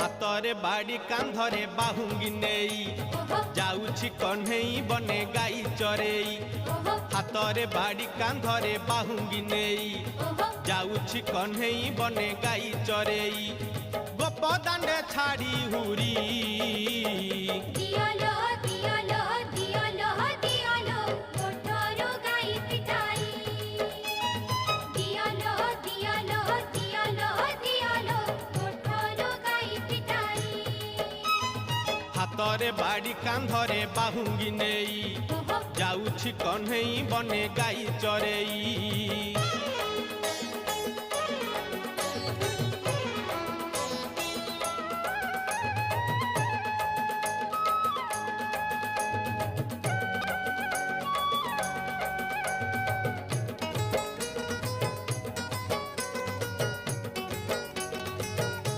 हातरे बाड़ी कांधरे बाहुंगी नेई जाउछि कन्हई बने गाई चरेई। हातरे बाड़ी कांधरे बाहुंगी नेई जाउछि कन्हई बने गाई चरेई। गोप दांडे छाड़ी हुरी दियालो दियालो दियालो दियालो कोठरो गाई पिटाई। दियालो दियालो दियालो दियालो कोठरो गाई पिटाई। हातरे बाड़ी कांधरे बाहुंगी नेई जाउछि कन्हई बने गाई चरेई।